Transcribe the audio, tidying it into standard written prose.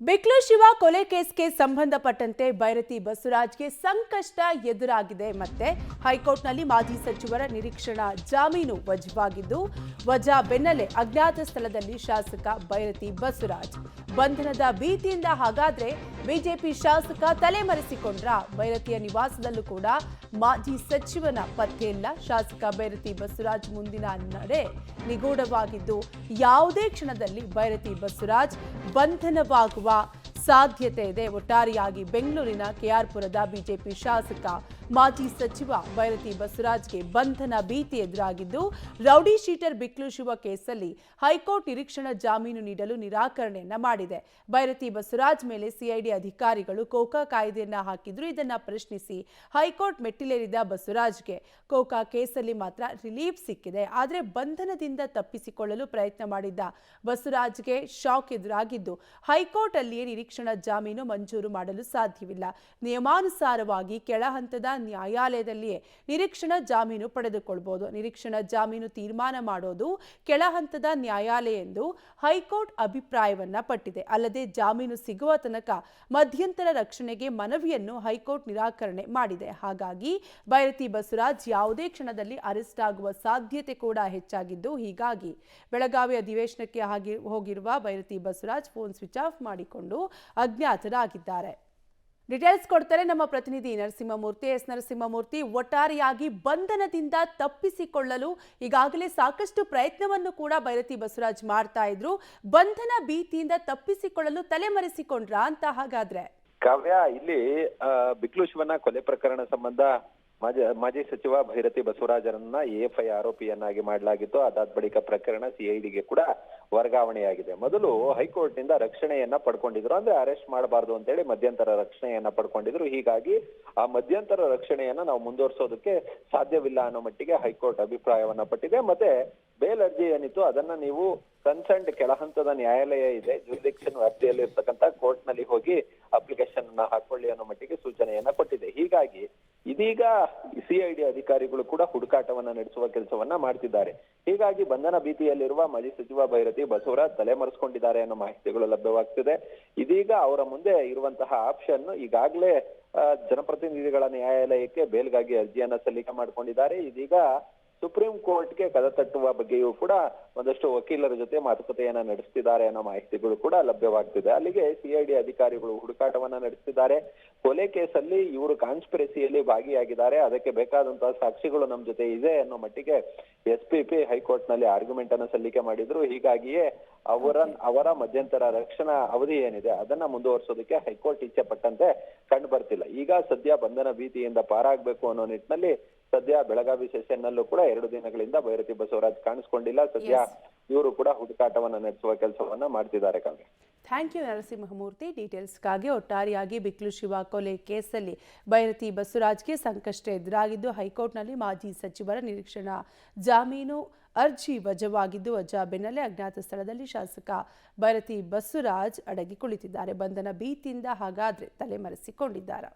ಬಿಕ್ಲು ಶಿವ ಕೊಲೆ ಕೇಸ್ಗೆ ಸಂಬಂಧಪಟ್ಟಂತೆ ಬೈರತಿ ಬಸವರಾಜ್ಗೆ ಸಂಕಷ್ಟ ಎದುರಾಗಿದೆ. ಮತ್ತೆ ಹೈಕೋರ್ಟ್ನಲ್ಲಿ ಮಾಜಿ ಸಚಿವರ ನಿರೀಕ್ಷಣಾ ಜಾಮೀನು ವಜಾವಾಗಿದ್ದು, ವಜಾ ಬೆನ್ನಲ್ಲೇ ಅಜ್ಞಾತ ಸ್ಥಳದಲ್ಲಿ ಶಾಸಕ ಬೈರತಿ ಬಸವರಾಜ್ ಬಂಧನದ ಭೀತಿಯಿಂದ ಹಾಗಾದ್ರೆ ಬಿಜೆಪಿ ಶಾಸಕ ತಲೆಮರೆಸಿಕೊಂಡ್ರ? ಬೈರತಿಯ ನಿವಾಸದಲ್ಲೂ ಕೂಡ ಮಾಜಿ ಸಚಿವನ ಪತ್ತೆ ಇಲ್ಲ. ಶಾಸಕ ಬೈರತಿ ಬಸವರಾಜ್ ಮುಂದಿನ ನಡೆ ನಿಗೂಢವಾಗಿದ್ದು, ಯಾವುದೇ ಕ್ಷಣದಲ್ಲಿ ಬೈರತಿ ಬಸವರಾಜ್ ಬಂಧನವಾಗುವ ಸಾಧ್ಯತೆ ಇದೆ. ಒಟ್ಟಾರೆಯಾಗಿ ಬೆಂಗಳೂರಿನ ಕೆಆರ್ಪುರದ ಬಿಜೆಪಿ ಶಾಸಕ ಮಾಜಿ ಸಚಿವ ಬೈರತಿ ಬಸವರಾಜ್ಗೆ ಬಂಧನ ಭೀತಿ ಎದುರಾಗಿದ್ದು, ರೌಡಿ ಶೀಟರ್ ಬಿಕ್ಲು ಶಿವ ಕೇಸಲ್ಲಿ ಹೈಕೋರ್ಟ್ ನಿರೀಕ್ಷಣಾ ಜಾಮೀನು ನೀಡಲು ನಿರಾಕರಣೆಯನ್ನ ಮಾಡಿದೆ. ಬೈರತಿ ಬಸವರಾಜ್ ಮೇಲೆ ಸಿಐಡಿ ಅಧಿಕಾರಿಗಳು ಕೋಕಾ ಕಾಯ್ದೆಯನ್ನ ಹಾಕಿದ್ರು. ಇದನ್ನ ಪ್ರಶ್ನಿಸಿ ಹೈಕೋರ್ಟ್ ಮೆಟ್ಟಿಲೇರಿದ ಬಸವರಾಜ್ಗೆ ಕೋಕಾ ಕೇಸಲ್ಲಿ ಮಾತ್ರ ರಿಲೀಫ್ ಸಿಕ್ಕಿದೆ. ಆದರೆ ಬಂಧನದಿಂದ ತಪ್ಪಿಸಿಕೊಳ್ಳಲು ಪ್ರಯತ್ನ ಮಾಡಿದ್ದ ಬಸವರಾಜ್ಗೆ ಶಾಕ್ ಎದುರಾಗಿದ್ದು, ಹೈಕೋರ್ಟ್ ಅಲ್ಲಿಯೇ ನಿರೀಕ್ಷಣಾ ಜಾಮೀನು ಮಂಜೂರು ಮಾಡಲು ಸಾಧ್ಯವಿಲ್ಲ. ನಿಯಮಾನುಸಾರವಾಗಿ ಕೆಳ ಹಂತದ ನ್ಯಾಯಾಲಯದಲ್ಲಿಯೇ ನಿರೀಕ್ಷಣಾ ಜಾಮೀನು ಪಡೆದುಕೊಳ್ಳಬಹುದು. ನಿರೀಕ್ಷಣಾ ಜಾಮೀನು ತೀರ್ಮಾನ ಮಾಡೋದು ಕೆಳ ಹಂತದ ನ್ಯಾಯಾಲಯ ಎಂದು ಹೈಕೋರ್ಟ್ ಅಭಿಪ್ರಾಯವನ್ನ ಪಟ್ಟಿದೆ. ಅಲ್ಲದೆ ಜಾಮೀನು ಸಿಗುವ ತನಕ ಮಧ್ಯಂತರ ರಕ್ಷಣೆಗೆ ಮನವಿಯನ್ನು ಹೈಕೋರ್ಟ್ ನಿರಾಕರಣೆ ಮಾಡಿದೆ. ಹಾಗಾಗಿ ಬೈರತಿ ಬಸವರಾಜ್ ಯಾವುದೇ ಕ್ಷಣದಲ್ಲಿ ಅರೆಸ್ಟ್ ಆಗುವ ಸಾಧ್ಯತೆ ಕೂಡ ಹೆಚ್ಚಾಗಿದ್ದು, ಹೀಗಾಗಿ ಬೆಳಗಾವಿ ಅಧಿವೇಶನಕ್ಕೆ ಹೋಗಿರುವ Byrathi Basavaraj phone switch off ಮಾಡಿಕೊಂಡು ಅಜ್ಞಾತರಾಗಿದ್ದಾರೆ. ಡೀಟೇಲ್ಸ್ ಕೊಡ್ತಾರೆ ನಮ್ಮ ಪ್ರತಿನಿಧಿ ನರಸಿಂಹಮೂರ್ತಿ. ನರಸಿಂಹಮೂರ್ತಿ, ಒಟ್ಟಾರೆಯಾಗಿ ಬಂಧನದಿಂದ ತಪ್ಪಿಸಿಕೊಳ್ಳಲು ಈಗಾಗಲೇ ಸಾಕಷ್ಟು ಪ್ರಯತ್ನವನ್ನು ಕೂಡ ಬೈರತಿ ಬಸವರಾಜ್ ಮಾಡ್ತಾ ಇದ್ರು. ಬಂಧನ ಭೀತಿಯಿಂದ ತಪ್ಪಿಸಿಕೊಳ್ಳಲು ತಲೆಮರೆಸಿಕೊಂಡ್ರ ಅಂತ ಹಾಗಾದ್ರೆ? ಕಾವ್ಯ, ಇಲ್ಲಿ ಬಿಕ್ಲು ಶಿವನ ಕೊಲೆ ಪ್ರಕರಣ ಸಂಬಂಧ ಮಾಜಿ ಸಚಿವ ಬೈರತಿ ಬಸವರಾಜರನ್ನ ಎಎಫ್ಐ ಆರೋಪಿಯನ್ನಾಗಿ ಮಾಡಲಾಗಿತ್ತು. ಅದಾದ ಬಳಿಕ ಪ್ರಕರಣ ಸಿಐಡಿಗೆ ಕೂಡ ವರ್ಗಾವಣೆಯಾಗಿದೆ. ಮೊದಲು ಹೈಕೋರ್ಟ್ ನಿಂದ ರಕ್ಷಣೆಯನ್ನ ಪಡ್ಕೊಂಡಿದ್ರು, ಅಂದ್ರೆ ಅರೆಸ್ಟ್ ಮಾಡಬಾರ್ದು ಅಂತ ಹೇಳಿ ಮಧ್ಯಂತರ ರಕ್ಷಣೆಯನ್ನ ಪಡ್ಕೊಂಡಿದ್ರು. ಹೀಗಾಗಿ ಆ ಮಧ್ಯಂತರ ರಕ್ಷಣೆಯನ್ನ ನಾವು ಮುಂದುವರಿಸೋದಕ್ಕೆ ಸಾಧ್ಯವಿಲ್ಲ ಅನ್ನೋ ಮಟ್ಟಿಗೆ ಹೈಕೋರ್ಟ್ ಅಭಿಪ್ರಾಯವನ್ನ ಪಟ್ಟಿದೆ. ಮತ್ತೆ ಬೇಲ್ ಅರ್ಜಿ ಏನಿತ್ತು ಅದನ್ನ ನೀವು ಕನ್ಸರ್ನ್ಡ್ ಕೆಳ ಹಂತದ ನ್ಯಾಯಾಲಯ ಇದೆ, ಜುರಿಡಿಕ್ಷನ್ ವ್ಯಾಪ್ತಿಯಲ್ಲಿ ಇರ್ತಕ್ಕಂಥ ಕೋರ್ಟ್ ನಲ್ಲಿ ಹೋಗಿ ಅಪ್ಲಿಕೇಶನ್ ಅನ್ನ ಹಾಕೊಳ್ಳಿ ಅನ್ನೋ ಮಟ್ಟಿಗೆ ಸೂಚನೆಯನ್ನ ಕೊಟ್ಟಿದೆ. ಹೀಗಾಗಿ ಇದೀಗ ಸಿಐಡಿ ಅಧಿಕಾರಿಗಳು ಕೂಡ ಹುಡುಕಾಟವನ್ನ ನಡೆಸುವ ಕೆಲಸವನ್ನ ಮಾಡ್ತಿದ್ದಾರೆ. ಹೀಗಾಗಿ ಬಂಧನ ಭೀತಿಯಲ್ಲಿರುವ ಮಾಜಿ ಸಚಿವ ಬೈರತಿ ಬಸವರಾಜ್ ತಲೆಮರೆಸಿಕೊಂಡಿದ್ದಾರೆ ಅನ್ನೋ ಮಾಹಿತಿಗಳು ಲಭ್ಯವಾಗ್ತಿದೆ. ಇದೀಗ ಅವರ ಮುಂದೆ ಇರುವಂತಹ ಆಪ್ಷನ್ ಈಗಾಗಲೇ ಜನಪ್ರತಿನಿಧಿಗಳ ನ್ಯಾಯಾಲಯಕ್ಕೆ ಬೇಲ್ಗಾಗಿ ಅರ್ಜಿಯನ್ನ ಸಲ್ಲಿಕೆ ಮಾಡ್ಕೊಂಡಿದ್ದಾರೆ. ಇದೀಗ ಸುಪ್ರೀಂ ಕೋರ್ಟ್ಗೆ ಕದ ತಟ್ಟುವ ಬಗ್ಗೆಯೂ ಕೂಡ ಒಂದಷ್ಟು ವಕೀಲರ ಜೊತೆ ಮಾತುಕತೆಯನ್ನ ನಡೆಸ್ತಿದ್ದಾರೆ ಅನ್ನೋ ಮಾಹಿತಿಗಳು ಕೂಡ ಲಭ್ಯವಾಗ್ತಿದೆ. ಅಲ್ಲಿಗೆ ಸಿಐಡಿ ಅಧಿಕಾರಿಗಳು ಹುಡುಕಾಟವನ್ನ ನಡೆಸ್ತಿದ್ದಾರೆ. ಕೊಲೆ ಕೇಸಲ್ಲಿ ಇವರು ಕಾನ್ಸ್ಪಿರಸಿಯಲ್ಲಿ ಭಾಗಿಯಾಗಿದ್ದಾರೆ, ಅದಕ್ಕೆ ಬೇಕಾದಂತಹ ಸಾಕ್ಷಿಗಳು ನಮ್ಮ ಜೊತೆ ಇದೆ ಅನ್ನೋ ಮಟ್ಟಿಗೆ ಎಸ್ಪಿಪಿ ಹೈಕೋರ್ಟ್ ನಲ್ಲಿ ಆರ್ಗ್ಯುಮೆಂಟ್ ಅನ್ನ ಸಲ್ಲಿಕೆ ಮಾಡಿದ್ರು. ಹೀಗಾಗಿಯೇ ಅವರ ಮಧ್ಯಂತರ ರಕ್ಷಣಾ ಅವಧಿ ಏನಿದೆ ಅದನ್ನ ಮುಂದುವರಿಸೋದಕ್ಕೆ ಹೈಕೋರ್ಟ್ ಇಚ್ಛೆ ಪಟ್ಟಂತೆ ಕಂಡು ಬರ್ತಿಲ್ಲ. ಈಗ ಸದ್ಯ ಬಂಧನ ಭೀತಿಯಿಂದ ಪಾರಾಗಬೇಕು ಅನ್ನೋ ನಿಟ್ಟಿನಲ್ಲಿ ಸದ್ಯ ಬೆಳಗಾವಿ ಸೆಷನ್ ನಲ್ಲೂ ಕೂಡ 2 ದಿನಗಳಿಂದ ಬೈರತಿ ಬಸವರಾಜ್ ಕಾಣಿಸ್ಕೊಂಡಿಲ್ಲ. ಸದ್ಯ ಇವರು ಕೂಡ ಹುಡುಕಾಟವನ್ನ ನಡೆಸುವ ಕೆಲಸವನ್ನ ಮಾಡ್ತಿದ್ದಾರೆ. ಕಾವ್ಯ, ಥ್ಯಾಂಕ್ ಯು ನರಸಿಂಹಮೂರ್ತಿ ಡೀಟೇಲ್ಸ್ಗಾಗಿ. ಒಟ್ಟಾರೆಯಾಗಿ ಬಿಕ್ಲು ಶಿವ ಕೊಲೆ ಕೇಸಲ್ಲಿ ಬೈರತಿ ಬಸವರಾಜ್ಗೆ ಸಂಕಷ್ಟ ಎದುರಾಗಿದ್ದು, ಹೈಕೋರ್ಟ್ನಲ್ಲಿ ಮಾಜಿ ಸಚಿವರ ನಿರೀಕ್ಷಣಾ ಜಾಮೀನು ಅರ್ಜಿ ವಜಾವಾಗಿದ್ದು, ವಜಾ ಬೆನ್ನಲ್ಲೇ ಅಜ್ಞಾತ ಸ್ಥಳದಲ್ಲಿ ಶಾಸಕ ಬೈರತಿ ಬಸವರಾಜ್ ಅಡಗಿ ಕುಳಿತಿದ್ದಾರೆ. ಬಂಧನ ಭೀತಿಯಿಂದ ಹಾಗಾದ್ರೆ ತಲೆಮರೆಸಿಕೊಂಡಿದ್ದಾರೆ.